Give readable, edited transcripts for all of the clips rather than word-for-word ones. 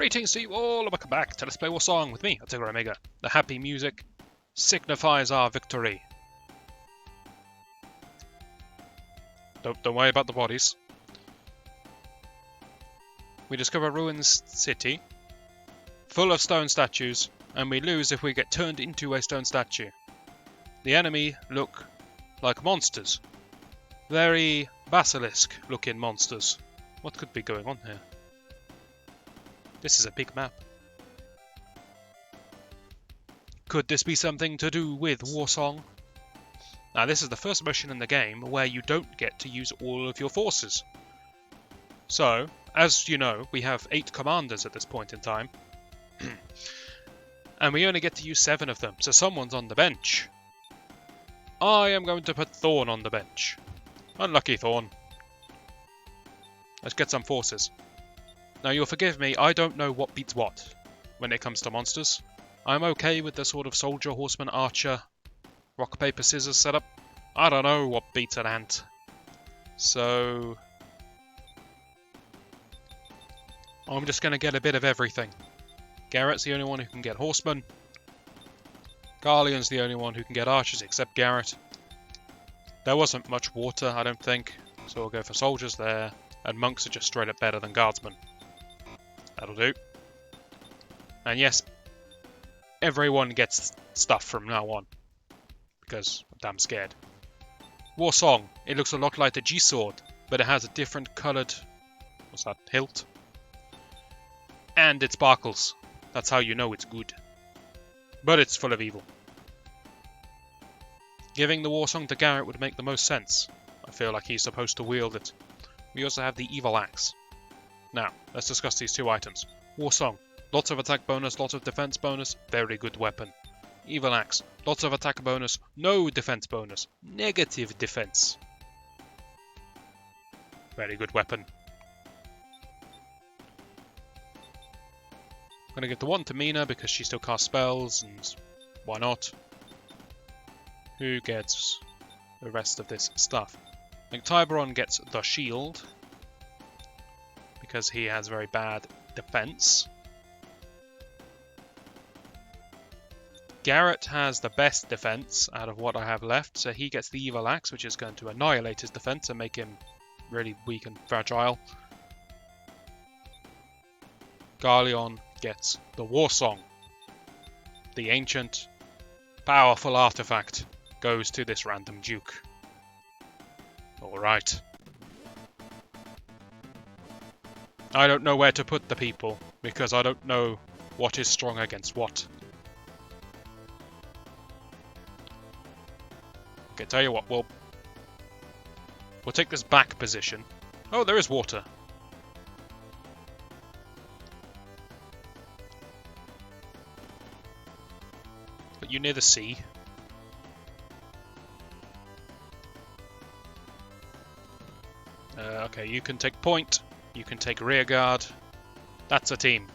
Greetings to you all, and welcome back to Let's Play Warsong with me, Tigger Omega. The happy music signifies our victory. Don't worry about the bodies. We discover a ruined city, full of stone statues, and we lose if we get turned into a stone statue. The enemy look like monsters. Very basilisk-looking monsters. What could be going on here? This is a big map. Could this be something to do with Warsong? Now, this is the first mission in the game where you don't get to use all of your forces. So, as you know, we have 8 commanders at this point in time. And we only get to use 7 of them, so someone's on the bench. I am going to put Thorn on the bench. Unlucky Thorn. Let's get some forces. Now, you'll forgive me, I don't know what beats what when it comes to monsters. I'm okay with the sort of soldier, horseman, archer, rock, paper, scissors setup. I don't know what beats an ant. So I'm just going to get a bit of everything. Garrett's the only one who can get horsemen. Garleon's the only one who can get archers, except Garrett. There wasn't much water, I don't think, so we'll go for soldiers there. And monks are just straight up better than guardsmen. That'll do. And yes, everyone gets stuff from now on, because I'm damn scared. Warsong. It looks a lot like the G-sword, but it has a different coloured, what's that, hilt? And it sparkles. That's how you know it's good. But it's full of evil. Giving the Warsong to Garrett would make the most sense. I feel like he's supposed to wield it. We also have the evil axe. Now, let's discuss these 2 items. Warsong. Lots of attack bonus, lots of defense bonus, very good weapon. Evil axe. Lots of attack bonus, no defense bonus, negative defense. Very good weapon. I'm going to give the one to Mina because she still casts spells, and why not? Who gets the rest of this stuff? I think Tiberon gets the shield, because he has very bad defense. Garrett has the best defense out of what I have left, so he gets the evil axe, which is going to annihilate his defense and make him really weak and fragile. Garleon gets the Warsong. The ancient, powerful artifact goes to this random duke. Alright. I don't know where to put the people, because I don't know what is strong against what. Okay, tell you what, we'll take this back position. Oh, there is water. But you're near the sea. Okay, you can take point. You can take rear guard. That's a team.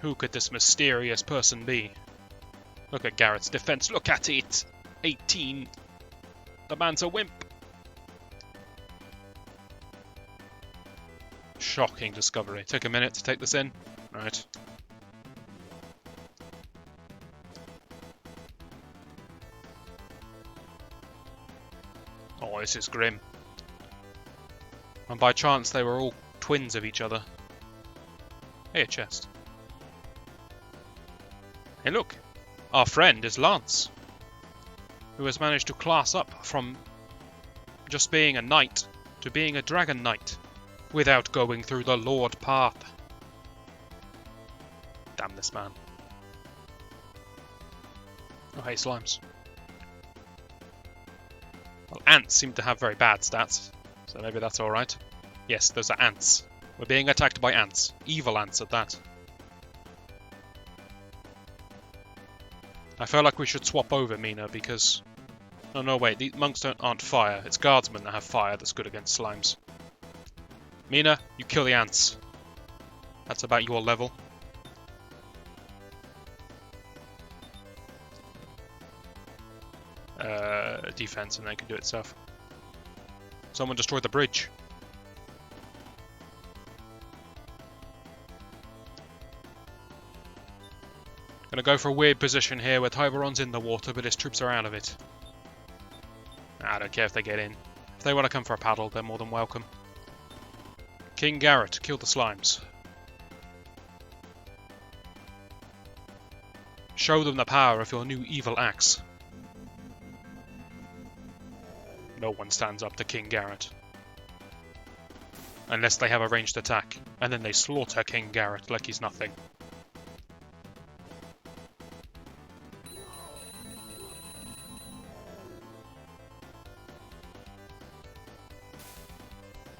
Who could this mysterious person be? Look at Garrett's defense. Look at it! 18. The man's a wimp. Shocking discovery. Took a minute to take this in. Right. Oh, this is grim. And by chance they were all twins of each other. Hey, a chest. Hey look, our friend is Lance, who has managed to class up from just being a knight to being a dragon knight, without going through the Lord path. Damn this man. Oh hey, slimes. Well, ants seem to have very bad stats, so maybe that's alright. Yes, those are ants. We're being attacked by ants. Evil ants at that. I feel like we should swap over, Mina, because... Oh no, wait, the monks aren't fire. It's guardsmen that have fire that's good against slimes. Mina, you kill the ants. That's about your level. Defense, and they can do it itself. Someone destroyed the bridge. Gonna go for a weird position here where Tyberon's in the water, but his troops are out of it. I don't care if they get in. If they want to come for a paddle, they're more than welcome. King Garrett, kill the slimes. Show them the power of your new evil axe. No one stands up to King Garrett. Unless they have a ranged attack, and then they slaughter King Garrett like he's nothing.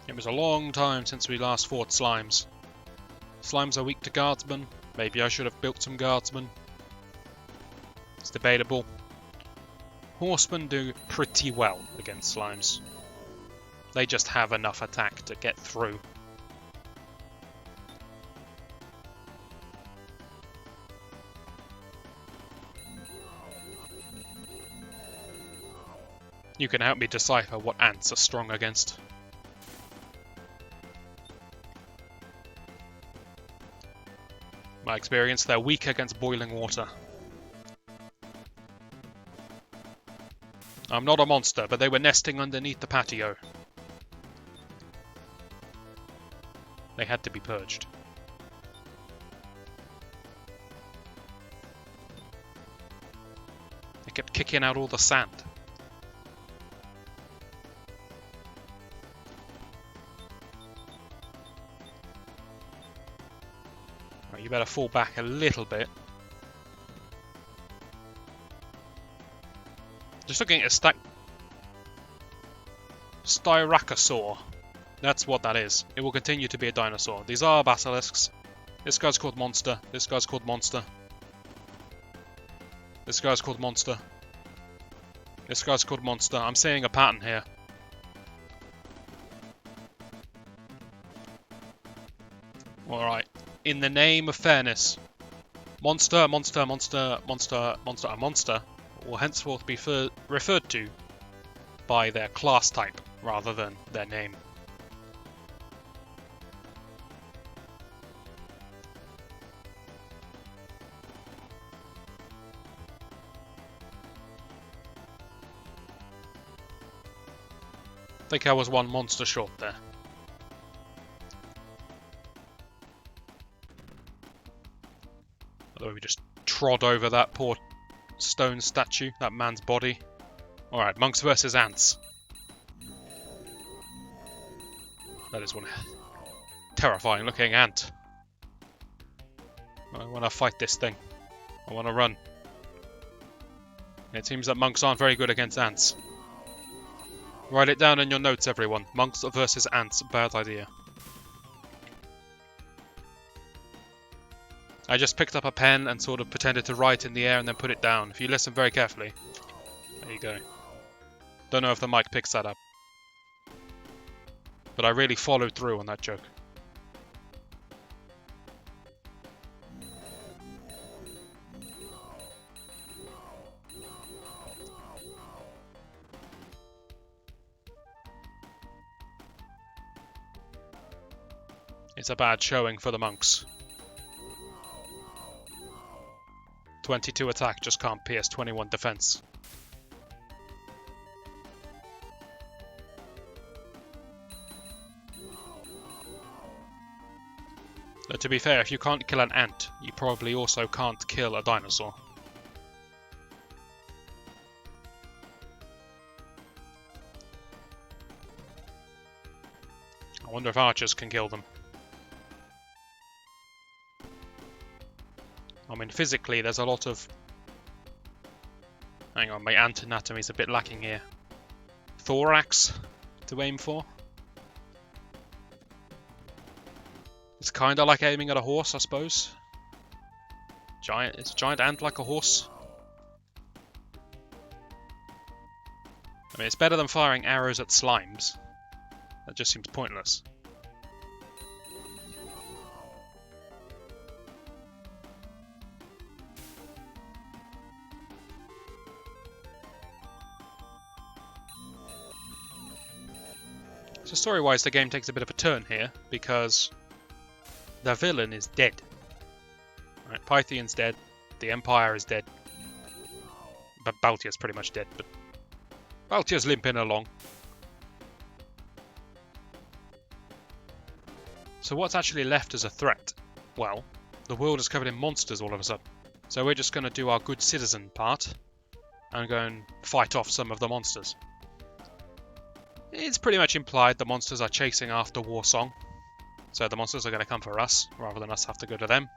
It was a long time since we last fought slimes. Slimes are weak to guardsmen. Maybe I should have built some guardsmen. It's debatable. Horsemen do pretty well against slimes. They just have enough attack to get through. You can help me decipher what ants are strong against. My experience, they're weak against boiling water. I'm not a monster, but they were nesting underneath the patio. They had to be purged. They kept kicking out all the sand. Right, you better fall back a little bit. Just looking at a Styracosaur. That's what that is. It will continue to be a dinosaur. These are basilisks. This guy's called Monster. This guy's called Monster. This guy's called Monster. This guy's called Monster. I'm seeing a pattern here. Alright. In the name of fairness, Monster, Monster, Monster, Monster, Monster, and Monster will henceforth be referred to by their class type rather than their name. I think I was one monster short there. Although we just trod over that poor stone statue, that man's body. Alright, monks versus ants. That is one terrifying looking ant. I want to fight this thing. I want to run. It seems that monks aren't very good against ants. Write it down in your notes, everyone. Monks versus ants. Bad idea. I just picked up a pen and sort of pretended to write in the air and then put it down. If you listen very carefully. There you go. Don't know if the mic picks that up. But I really followed through on that joke. It's a bad showing for the monks. 22 attack just can't pierce 21 defense. But to be fair, if you can't kill an ant, you probably also can't kill a dinosaur. I wonder if archers can kill them. I mean, physically, there's a lot of... Hang on, my ant anatomy's a bit lacking here. Thorax to aim for. It's kind of like aiming at a horse, I suppose. Is a giant ant like a horse? I mean, it's better than firing arrows at slimes. That just seems pointless. So story-wise, the game takes a bit of a turn here, because the villain is dead. Right, Pythian's dead. The Empire is dead. But Baltia's pretty much dead, but Baltia's limping along. So what's actually left as a threat? Well, the world is covered in monsters all of a sudden. So we're just going to do our good citizen part and go and fight off some of the monsters. It's pretty much implied the monsters are chasing after Warsong. So the monsters are going to come for us, rather than us have to go to them.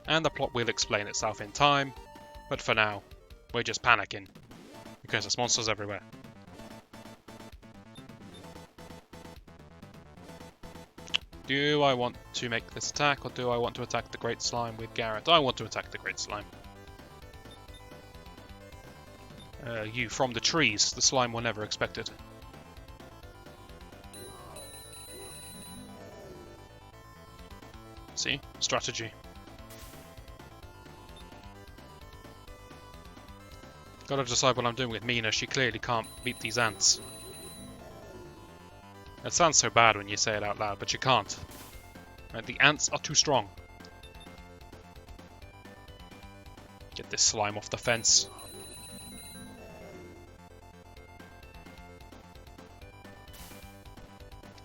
And the plot will explain itself in time, but for now, we're just panicking, because there's monsters everywhere. Do I want to make this attack, or do I want to attack the Great Slime with Garrett? I want to attack the Great Slime. You, from the trees, the slime were never expected. See? Strategy. Gotta decide what I'm doing with Mina, she clearly can't beat these ants. It sounds so bad when you say it out loud, but you can't. Right, the ants are too strong. Get this slime off the fence.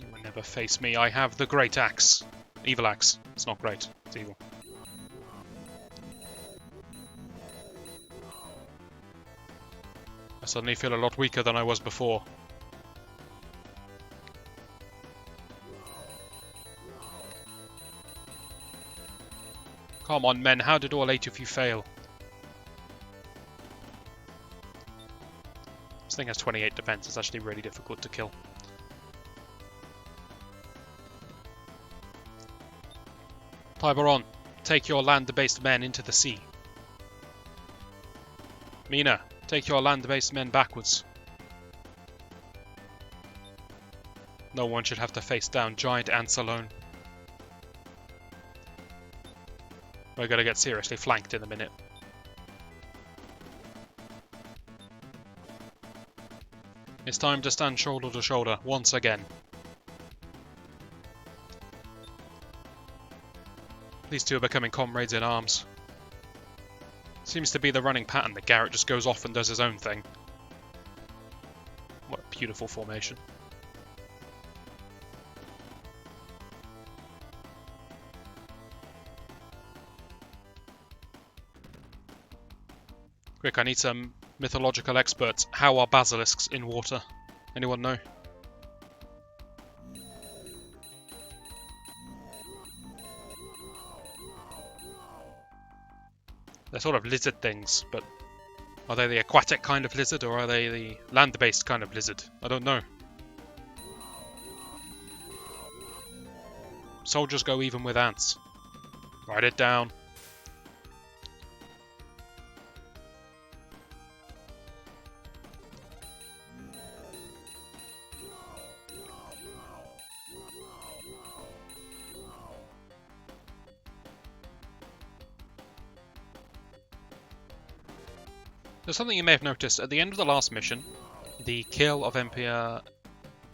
You will never face me, I have the great axe. Evil axe. It's not great, it's evil. I suddenly feel a lot weaker than I was before. Come on, men, how did all 8 of you fail? This thing has 28 defense, it's actually really difficult to kill. Tiberon, take your land-based men into the sea. Mina, take your land-based men backwards. No one should have to face down giant ants alone. We're gonna get seriously flanked in a minute. It's time to stand shoulder to shoulder once again. These two are becoming comrades in arms. Seems to be the running pattern that Garrett just goes off and does his own thing. What a beautiful formation. Quick, I need some mythological experts. How are basilisks in water? Anyone know? They're sort of lizard things, but are they the aquatic kind of lizard or are they the land-based kind of lizard? I don't know. Soldiers go even with ants. Write it down. There's something you may have noticed. At the end of the last mission, the kill of Emperor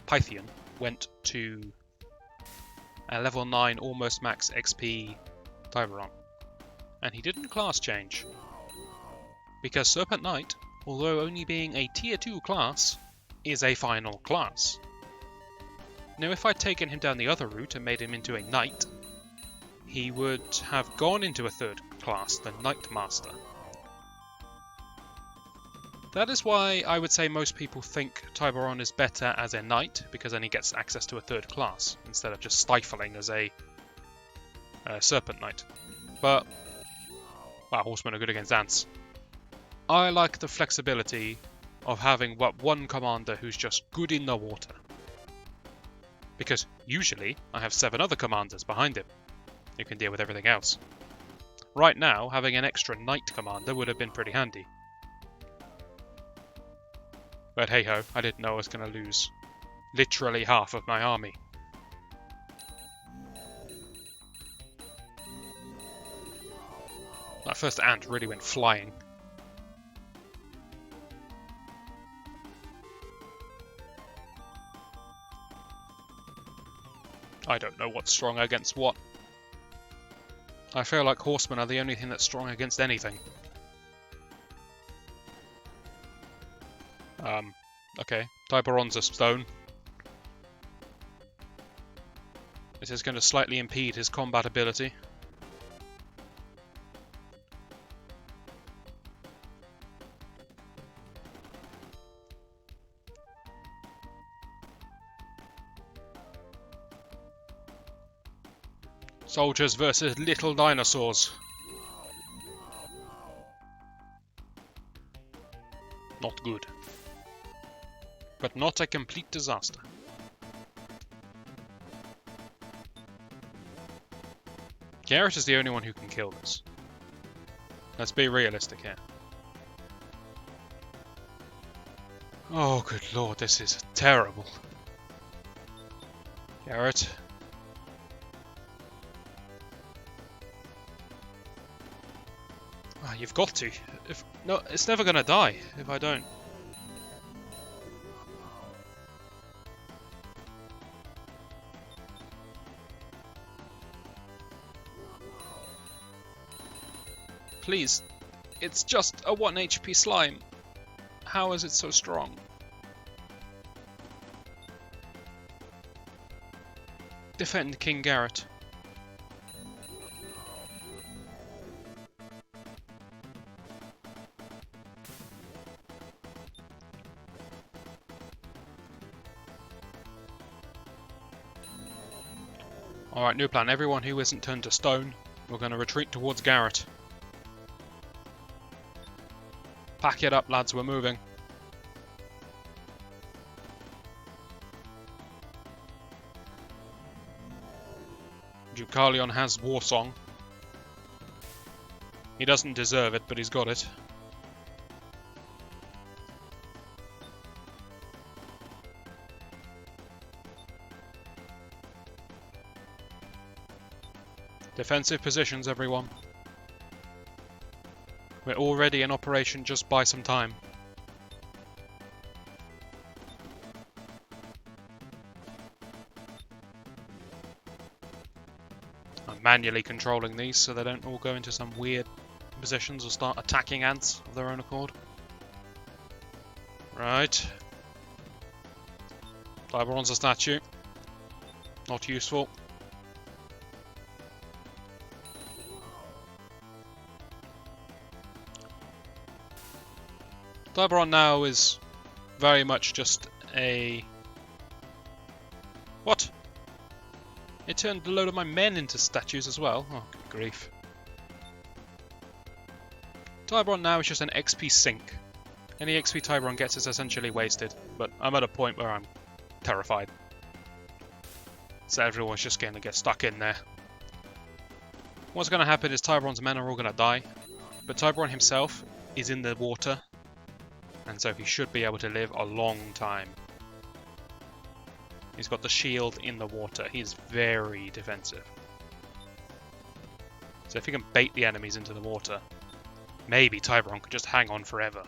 Pythian went to a level 9 almost max XP Tiberon. And he didn't class change. Because Serpent Knight, although only being a tier 2 class, is a final class. Now if I'd taken him down the other route and made him into a knight, he would have gone into a 3rd class, the Knight Master. That is why I would say most people think Tiberon is better as a knight, because then he gets access to a 3rd class, instead of just stifling as a Serpent Knight. But, wow, horsemen are good against ants. I like the flexibility of having one commander who's just good in the water. Because usually I have 7 other commanders behind him who can deal with everything else. Right now, having an extra knight commander would have been pretty handy. But hey ho, I didn't know I was going to lose literally half of my army. That first ant really went flying. I don't know what's strong against what. I feel like horsemen are the only thing that's strong against anything. Okay. Tiburon's a stone. This is going to slightly impede his combat ability. Soldiers versus little dinosaurs. Not good. But not a complete disaster. Garrett is the only one who can kill this. Let's be realistic here. Oh, good lord, this is terrible. Garrett. Ah, you've got to. No, it's never gonna die if I don't. Please, it's just a 1 HP slime. How is it so strong? Defend King Garrett. Alright, new plan. Everyone who isn't turned to stone, we're going to retreat towards Garrett. Pack it up, lads, we're moving. Deucalion has Warsong. He doesn't deserve it, but he's got it. Defensive positions, everyone. We're already in operation, just buy some time. I'm manually controlling these so they don't all go into some weird positions or start attacking ants of their own accord. Right. Tiburon's a statue. Not useful. Tiburon now is very much just a... What? It turned a load of my men into statues as well. Oh, good grief. Tiburon now is just an XP sink. Any XP Tiburon gets is essentially wasted, but I'm at a point where I'm terrified. So everyone's just going to get stuck in there. What's going to happen is Tiburon's men are all going to die, but Tiburon himself is in the water, and so he should be able to live a long time. He's got the shield in the water. He's very defensive. So if he can bait the enemies into the water, maybe Tiburon could just hang on forever.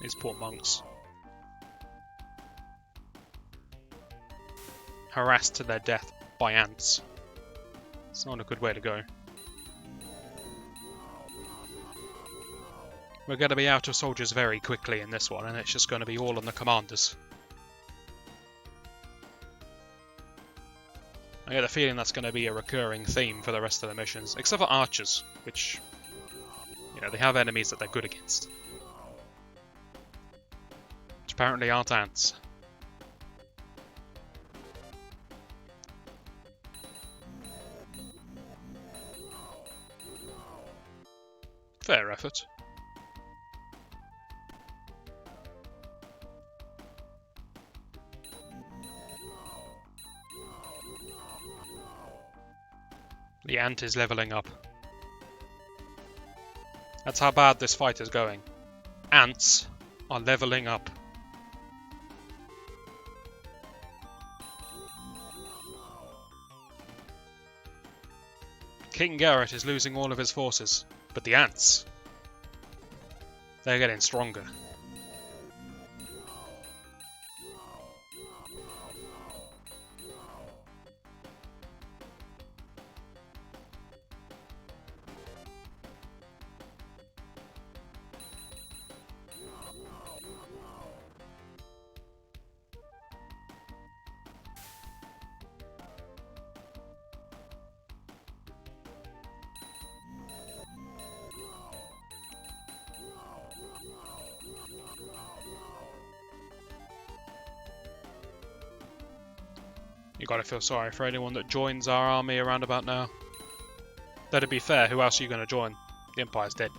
These poor monks. Harassed to their death by ants. It's not a good way to go. We're going to be out of soldiers very quickly in this one, and it's just going to be all on the commanders. I get a feeling that's going to be a recurring theme for the rest of the missions, except for archers, which, you know, they have enemies that they're good against. Which apparently aren't ants. Fair effort. The ant is leveling up. That's how bad this fight is going. Ants are leveling up. King Garrett is losing all of his forces, but the ants They're getting stronger. You gotta feel sorry for anyone that joins our army around about now. Though to be fair, who else are you gonna join? The Empire's dead.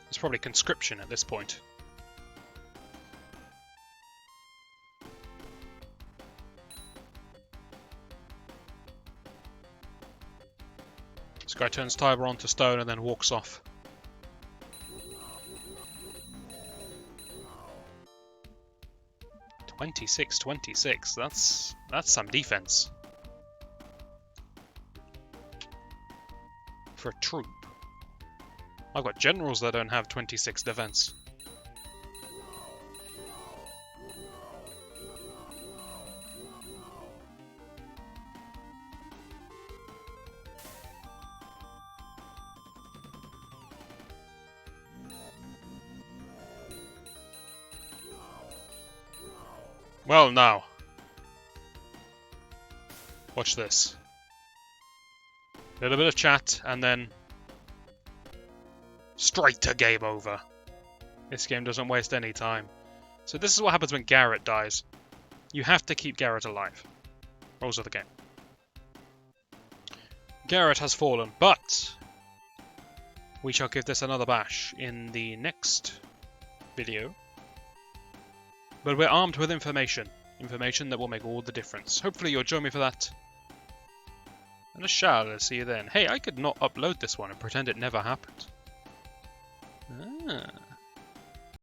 It's probably conscription at this point. This guy turns Tiber onto stone and then walks off. (26-26). That's some defense for a troop. I've got generals that don't have 26 defense. Well, now. Watch this. A little bit of chat, and then straight to game over. This game doesn't waste any time. So this is what happens when Garrett dies. You have to keep Garrett alive. Rules of the game. Garrett has fallen, but we shall give this another bash in the next video. But we're armed with information. Information that will make all the difference. Hopefully you'll join me for that. And I shall see you then. Hey, I could not upload this one and pretend it never happened. Ah.